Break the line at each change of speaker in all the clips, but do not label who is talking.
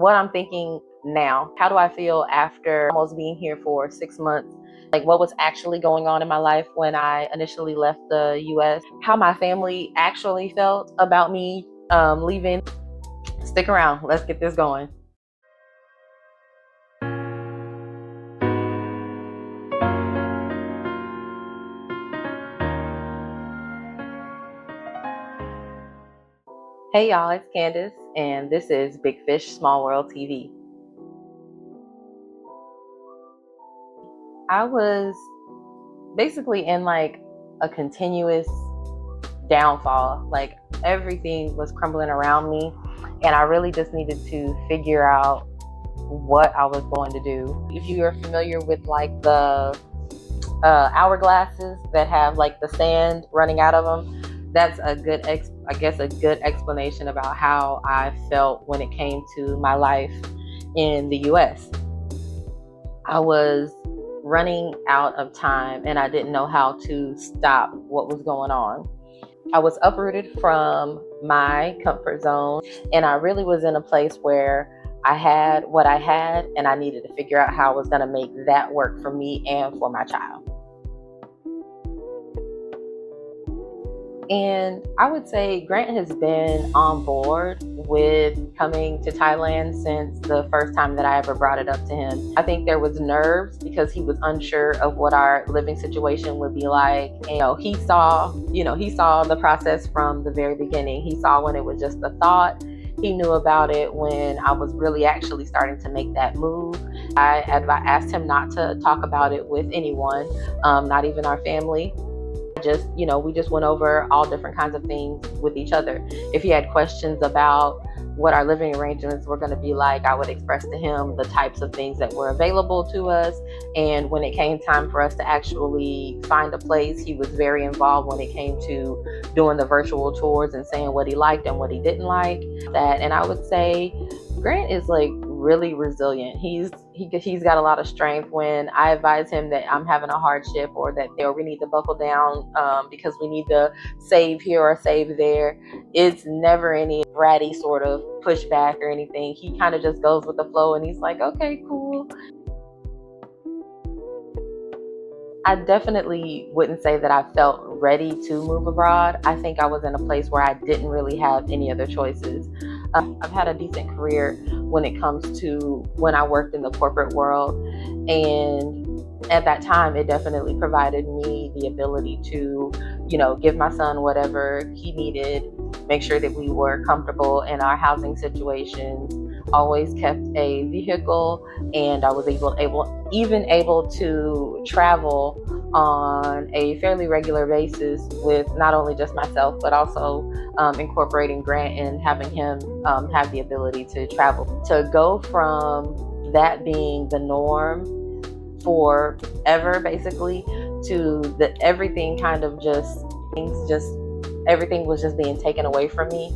what I'm thinking now. How do I feel after almost being here for 6 months? Like, what was actually going on in my life when I initially left the US? How my family actually felt about me leaving. Stick around. Let's get this going. Hey y'all, it's Candace, and this is Big Fish, Small World TV. I was basically in like a continuous downfall. Like, everything was crumbling around me, and I really just needed to figure out what I was going to do. If you are familiar with like the hourglasses that have like the sand running out of them, that's a good explanation about how I felt when it came to my life in the US. I was running out of time, and I didn't know how to stop what was going on. I was uprooted from my comfort zone, and I really was in a place where I had what I had, and I needed to figure out how I was going to make that work for me and for my child. And I would say Grant has been on board with coming to Thailand since the first time that I ever brought it up to him. I think there was nerves because he was unsure of what our living situation would be like. And, he saw the process from the very beginning. He saw when it was just a thought. He knew about it when I was really actually starting to make that move. I asked him not to talk about it with anyone, not even our family. We just went over all different kinds of things with each other. If he had questions about what our living arrangements were going to be like, I would express to him the types of things that were available to us. And when it came time for us to actually find a place, he was very involved when it came to doing the virtual tours and saying what he liked and what he didn't like. And I would say Grant is like really resilient. He's got a lot of strength. When I advise him that I'm having a hardship or that we need to buckle down because we need to save here or save there, it's never any bratty sort of pushback or anything. He kind of just goes with the flow, and he's like, okay, cool. I definitely wouldn't say that I felt ready to move abroad. I think I was in a place where I didn't really have any other choices. I've had a decent career when it comes to when I worked in the corporate world, and at that time it definitely provided me the ability to, give my son whatever he needed, make sure that we were comfortable in our housing situations, always kept a vehicle, and I was able to travel on a fairly regular basis with not only just myself, but also incorporating Grant and having him have the ability to travel. To go from that being the norm forever, basically, to everything was just being taken away from me,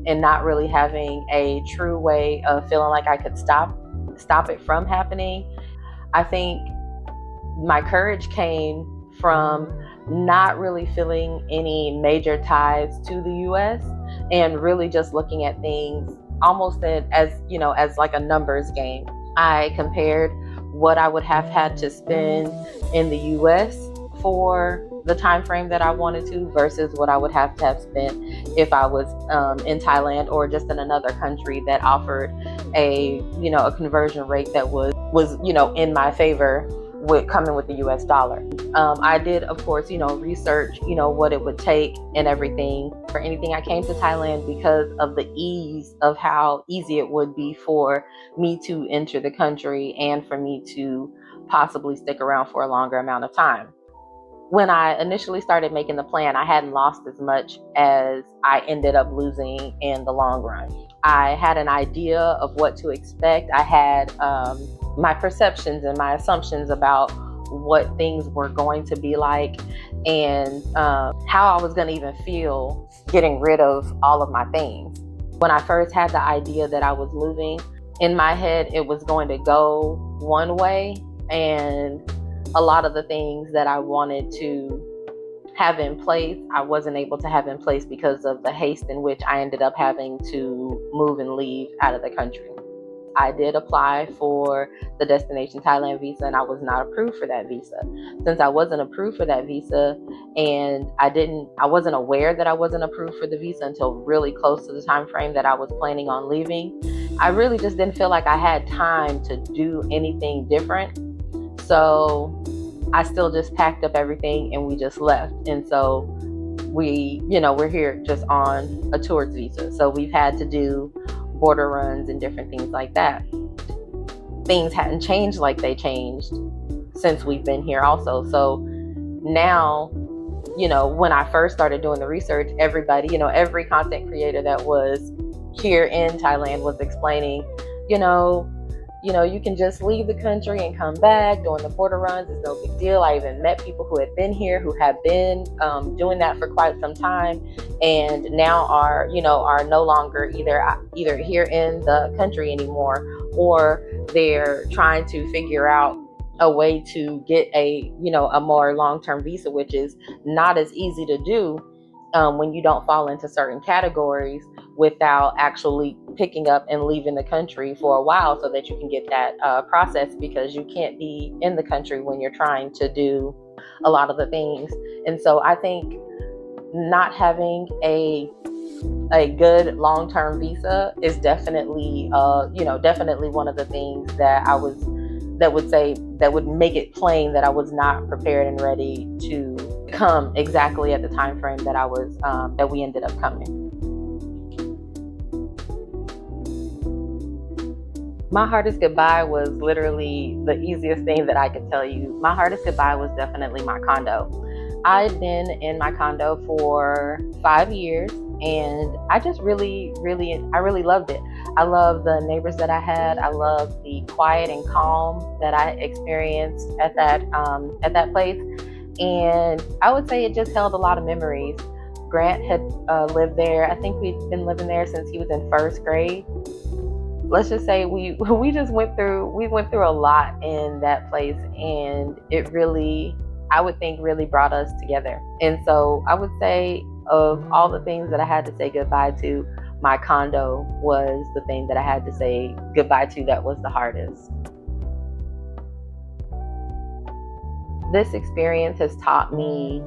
and not really having a true way of feeling like I could stop it from happening. I think my courage came from not really feeling any major ties to the US, and really just looking at things almost as like a numbers game. I compared what I would have had to spend in the US for the time frame that I wanted to versus what I would have to have spent if I was in Thailand or just in another country that offered a conversion rate that was in my favor with coming with the US dollar. I did, of course, research, what it would take and everything. For anything, I came to Thailand because of the ease of how easy it would be for me to enter the country and for me to possibly stick around for a longer amount of time. When I initially started making the plan, I hadn't lost as much as I ended up losing in the long run. I had an idea of what to expect. I had my perceptions and my assumptions about what things were going to be like, and how I was going to even feel getting rid of all of my things. When I first had the idea that I was moving, in my head it was going to go one way, and a lot of the things that I wanted to have in place, I wasn't able to have in place because of the haste in which I ended up having to move and leave out of the country. I did apply for the Destination Thailand visa, and I was not approved for that visa. Since I wasn't approved for that visa, and I wasn't aware that I wasn't approved for the visa until really close to the time frame that I was planning on leaving, I really just didn't feel like I had time to do anything different. So I still just packed up everything and we just left. And so we're here just on a tourist visa. So we've had to do border runs and different things like that. Things hadn't changed like they changed since we've been here also. So now, when I first started doing the research, everybody, every content creator that was here in Thailand was explaining, you can just leave the country and come back. Doing the border runs is no big deal. I even met people who had been here, who have been doing that for quite some time, and now are no longer either here in the country anymore, or they're trying to figure out a way to get a more long-term visa, which is not as easy to do when you don't fall into certain categories without actually picking up and leaving the country for a while so that you can get that process, because you can't be in the country when you're trying to do a lot of the things. And so I think not having a good long-term visa is definitely definitely one of the things that would make it plain that I was not prepared and ready to come exactly at the time frame that we ended up coming. My hardest goodbye was literally the easiest thing that I could tell you. My hardest goodbye was definitely my condo. I'd been in my condo for 5 years, and I just really loved it. I love the neighbors that I had. I love the quiet and calm that I experienced at that place. And I would say it just held a lot of memories. Grant had lived there. I think we'd been living there since he was in first grade. Let's just say we went through a lot in that place, and it really, I would think, really brought us together. And so I would say, of all the things that I had to say goodbye to, my condo was the thing that I had to say goodbye to that was the hardest. This experience has taught me,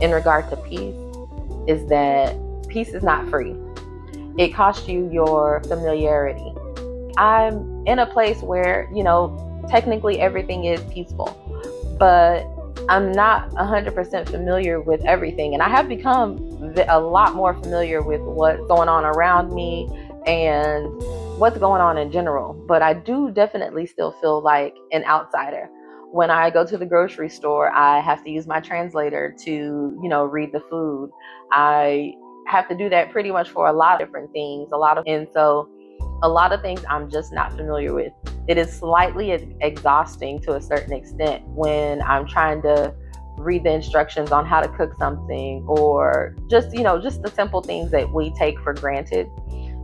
in regard to peace, is that peace is not free. It costs you your familiarity. I'm in a place where, technically everything is peaceful, but I'm not 100% familiar with everything. And I have become a lot more familiar with what's going on around me and what's going on in general. But I do definitely still feel like an outsider. When I go to the grocery store, I have to use my translator to, read the food. I have to do that pretty much for a lot of different things. And so a lot of things I'm just not familiar with. It is slightly exhausting to a certain extent when I'm trying to read the instructions on how to cook something, or just the simple things that we take for granted.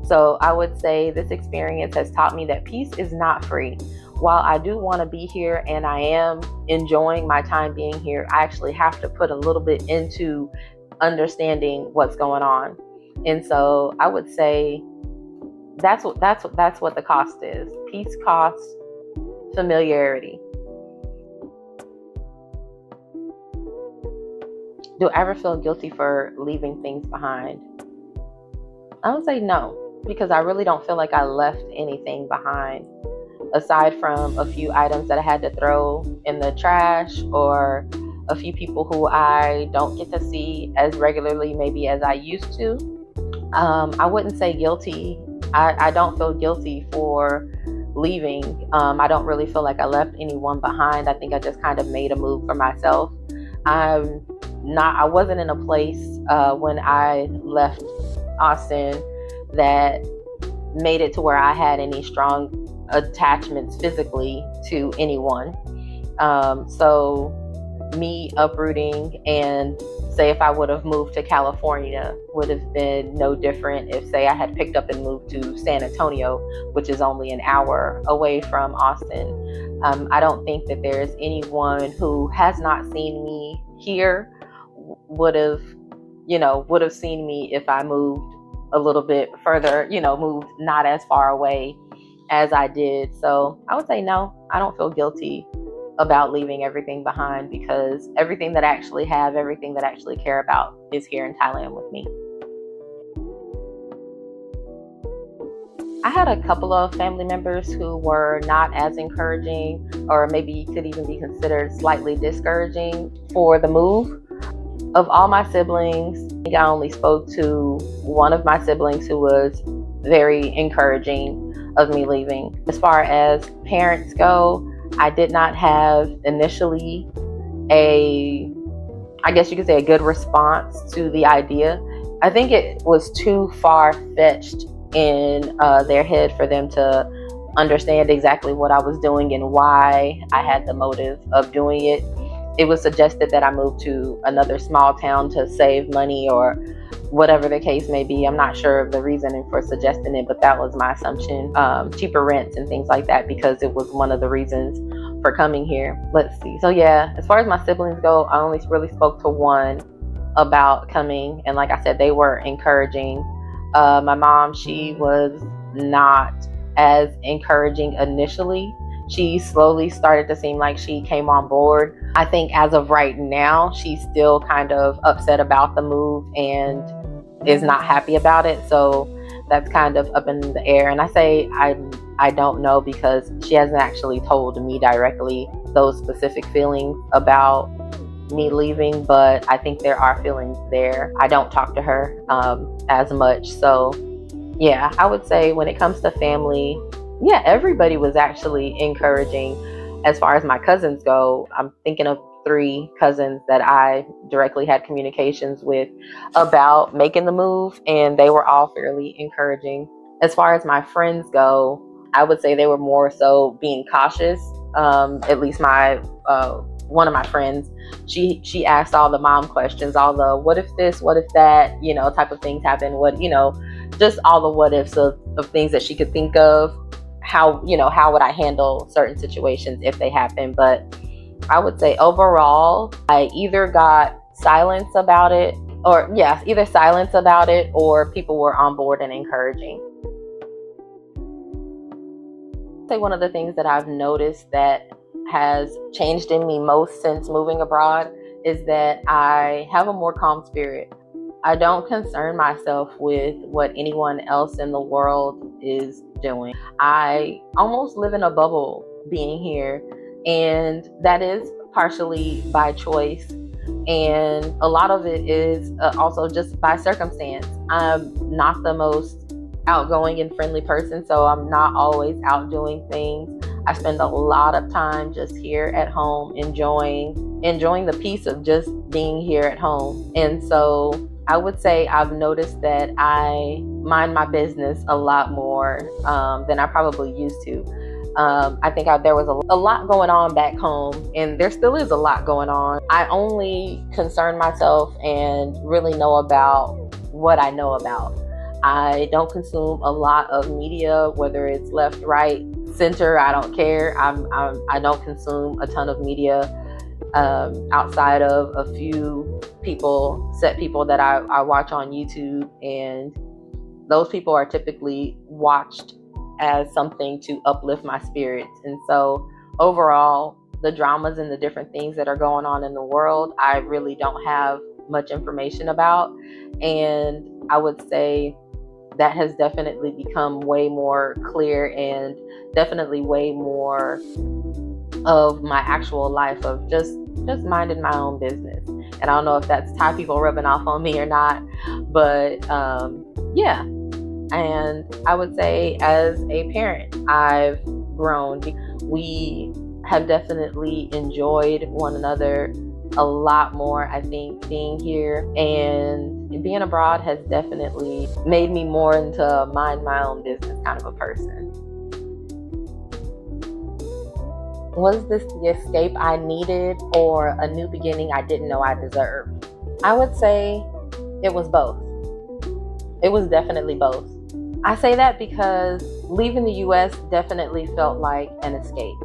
So I would say this experience has taught me that peace is not free. While I do want to be here and I am enjoying my time being here, I actually have to put a little bit into understanding what's going on. And so I would say that's what the cost is. Peace costs familiarity. Do I ever feel guilty for leaving things behind? I would say no, because I really don't feel like I left anything behind, aside from a few items that I had to throw in the trash, or a few people who I don't get to see as regularly maybe as I used to. I wouldn't say guilty. I don't feel guilty for leaving. I don't really feel like I left anyone behind. I think I just kind of made a move for myself. I wasn't in a place when I left Austin that made it to where I had any strong attachments physically to anyone. So me uprooting, and say if I would have moved to California, would have been no different if, say, I had picked up and moved to San Antonio, which is only an hour away from Austin. I don't think that there's anyone who has not seen me here would have, would have seen me if I moved a little bit further, moved not as far away as I did. So I would say no, I don't feel guilty about leaving everything behind, because everything that I actually have, everything that I actually care about is here in Thailand with me. I had a couple of family members who were not as encouraging, or maybe could even be considered slightly discouraging for the move. Of all my siblings, I only spoke to one of my siblings who was very encouraging of me leaving. As far as parents go, I did not have initially I guess you could say, a good response to the idea. I think it was too far-fetched in their head for them to understand exactly what I was doing and why I had the motive of doing it. It was suggested that I move to another small town to save money, or whatever the case may be. I'm not sure of the reasoning for suggesting it, but that was my assumption. Cheaper rents and things like that, because it was one of the reasons for coming here. Let's see. So yeah, as far as my siblings go, I only really spoke to one about coming, and like I said, they were encouraging. My mom, she was not as encouraging initially. She slowly started to seem like she came on board. I think as of right now, she's still kind of upset about the move and is not happy about it. So that's kind of up in the air. And I say I don't know, because she hasn't actually told me directly those specific feelings about me leaving, but I think there are feelings there. I don't talk to her as much. So yeah, I would say when it comes to family, yeah, everybody was actually encouraging. As far as my cousins go, I'm thinking of 3 cousins that I directly had communications with about making the move, and they were all fairly encouraging. As far as my friends go, I would say they were more so being cautious. At least my one of my friends, she asked all the mom questions, all the what if this, what if that, type of things happen. What, just all the what ifs of things that she could think of. How would I handle certain situations if they happen? But I would say overall, I either got silence about it, or either silence about it, or people were on board and encouraging. I'd say one of the things that I've noticed that has changed in me most since moving abroad is that I have a more calm spirit. I don't concern myself with what anyone else in the world is doing. I almost live in a bubble being here, and that is partially by choice, and a lot of it is also just by circumstance. I'm not the most outgoing and friendly person, so I'm not always out doing things. I spend a lot of time just here at home enjoying the peace of just being here at home. And so I would say I've noticed that I mind my business a lot more than I probably used to. I think there was a lot going on back home, and there still is a lot going on. I only concern myself and really know about what I know about. I don't consume a lot of media, whether it's left, right, center. I don't care. I don't consume a ton of media outside of a few set people that I watch on YouTube, and those people are typically watched as something to uplift my spirits. And so overall, the dramas and the different things that are going on in the world, I really don't have much information about. And I would say that has definitely become way more clear, and definitely way more of my actual life of just minding my own business. And I don't know if that's Thai people rubbing off on me or not, but yeah. And I would say as a parent, I've grown. We have definitely enjoyed one another a lot more, I think, being here, and being abroad has definitely made me more into a mind my own business kind of a person. Was this the escape I needed, or a new beginning I didn't know I deserved? I would say it was both. It was definitely both. I say that because leaving the US definitely felt like an escape.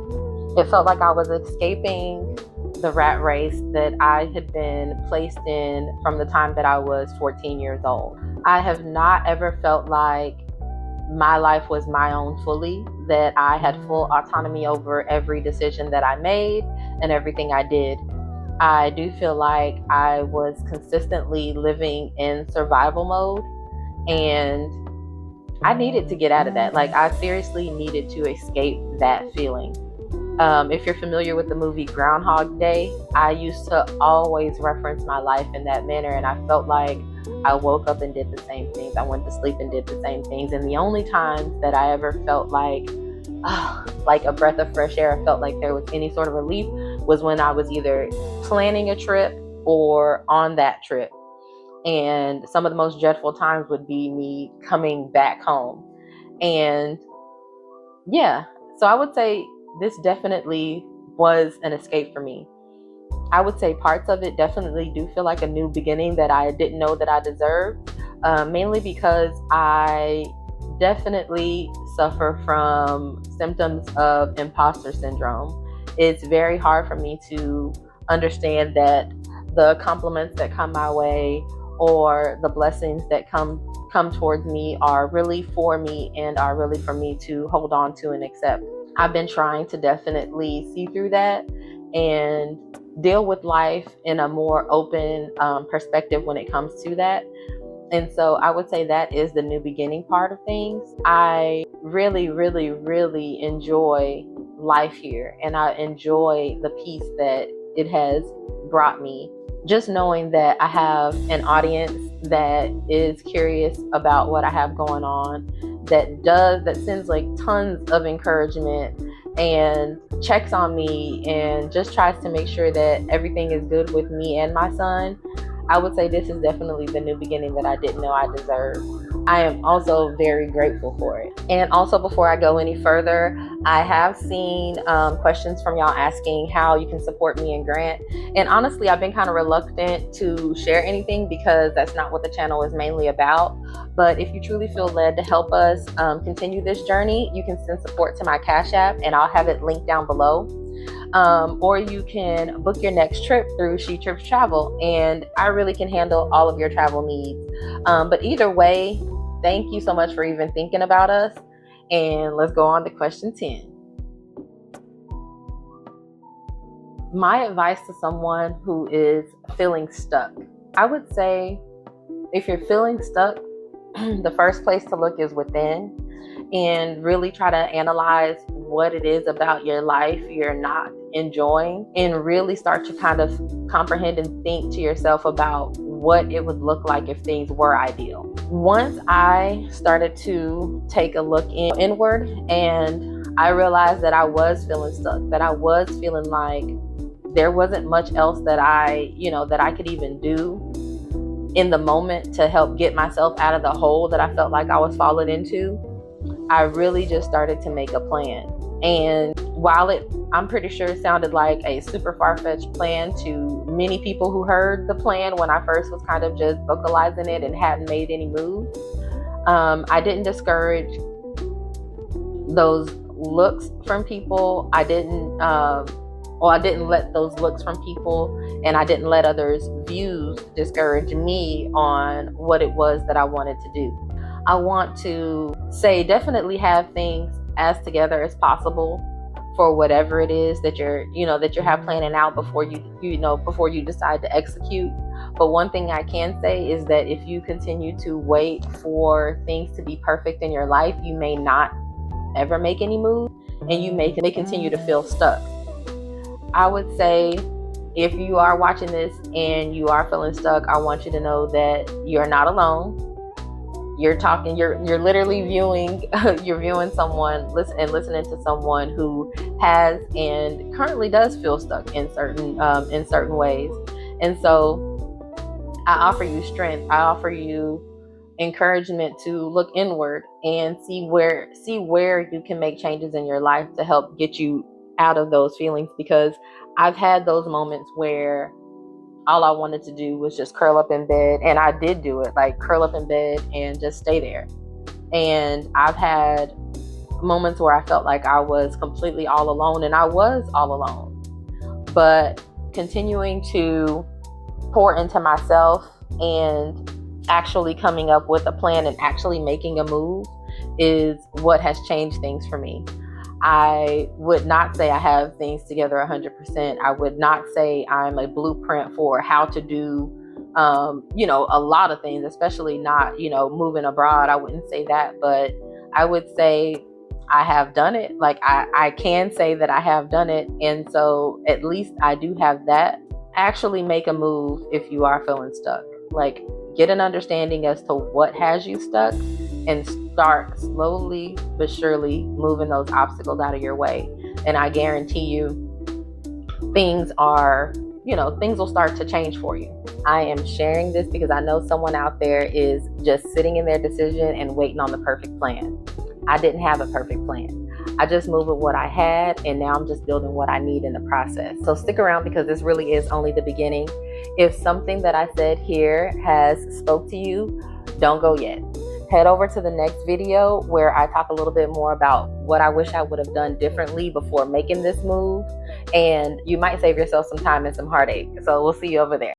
It felt like I was escaping the rat race that I had been placed in from the time that I was 14 years old. I have not ever felt like my life was my own fully, that I had full autonomy over every decision that I made and everything I did. I do feel like I was consistently living in survival mode, and I needed to get out of that. Like, I seriously needed to escape that feeling. If you're familiar with the movie Groundhog Day, I used to always reference my life in that manner, and I felt like I woke up and did the same things. I went to sleep and did the same things. And the only times that I ever felt like a breath of fresh air, I felt like there was any sort of relief, was when I was either planning a trip or on that trip. And some of the most dreadful times would be me coming back home. And yeah, so I would say this definitely was an escape for me. I would say parts of it definitely do feel like a new beginning that I didn't know that I deserved, mainly because I definitely suffer from symptoms of imposter syndrome. It's very hard for me to understand that the compliments that come my way or the blessings that come towards me are really for me and are really for me to hold on to and accept. I've been trying to definitely see through that and deal with life in a more open perspective when it comes to that. And so I would say that is the new beginning part of things. I really, really, really enjoy life here, and I enjoy the peace that it has brought me. Just knowing that I have an audience that is curious about what I have going on, that sends like tons of encouragement and checks on me and just tries to make sure that everything is good with me and my son. I would say this is definitely the new beginning that I didn't know I deserved. I am also very grateful for it. And also, before I go any further, I have seen questions from y'all asking how you can support me and Grant. And honestly, I've been kind of reluctant to share anything because that's not what the channel is mainly about. But if you truly feel led to help us continue this journey, you can send support to my Cash App, and I'll have it linked down below. Or you can book your next trip through SheTrips Travel, and I really can handle all of your travel needs. But either way, thank you so much for even thinking about us. And let's go on to question 10. My advice to someone who is feeling stuck. I would say if you're feeling stuck, the first place to look is within, and really try to analyze what it is about your life you're not enjoying, and really start to kind of comprehend and think to yourself about what it would look like if things were ideal. Once I started to take a look inward, and I realized that I was feeling stuck, that I was feeling like there wasn't much else that I could even do in the moment to help get myself out of the hole that I felt like I was falling into, I really just started to make a plan. And while I'm pretty sure it sounded like a super far-fetched plan to many people who heard the plan when I first was kind of just vocalizing it and hadn't made any moves, I didn't discourage those looks from people. I didn't let those looks from people, and I didn't let others' views discourage me on what it was that I wanted to do. I want to say definitely have things as together as possible for whatever it is that you're planning out before you decide to execute. But one thing I can say is that if you continue to wait for things to be perfect in your life, you may not ever make any move, and you may continue to feel stuck. I would say if you are watching this and you are feeling stuck, I want you to know that you're not alone. You're literally viewing someone, listening to someone who has and currently does feel stuck in certain ways. And so I offer you strength. I offer you encouragement to look inward and see where you can make changes in your life to help get you out of those feelings, because I've had those moments where all I wanted to do was just curl up in bed, and I did do it, like curl up in bed and just stay there. And I've had moments where I felt like I was completely all alone, and I was all alone. But continuing to pour into myself and actually coming up with a plan and actually making a move is what has changed things for me. I would not say I have things together 100%. I would not say I'm a blueprint for how to do, a lot of things, especially not, moving abroad. I wouldn't say that, but I would say I have done it. Like I can say that I have done it. And so at least I do have that. Actually make a move if you are feeling stuck. Like get an understanding as to what has you stuck and start slowly but surely moving those obstacles out of your way. And I guarantee you things will start to change for you. I am sharing this because I know someone out there is just sitting in their decision and waiting on the perfect plan. I didn't have a perfect plan. I just moved with what I had, and now I'm just building what I need in the process. So stick around because this really is only the beginning. If something that I said here has spoke to you, don't go yet. Head over to the next video where I talk a little bit more about what I wish I would have done differently before making this move. And you might save yourself some time and some heartache. So we'll see you over there.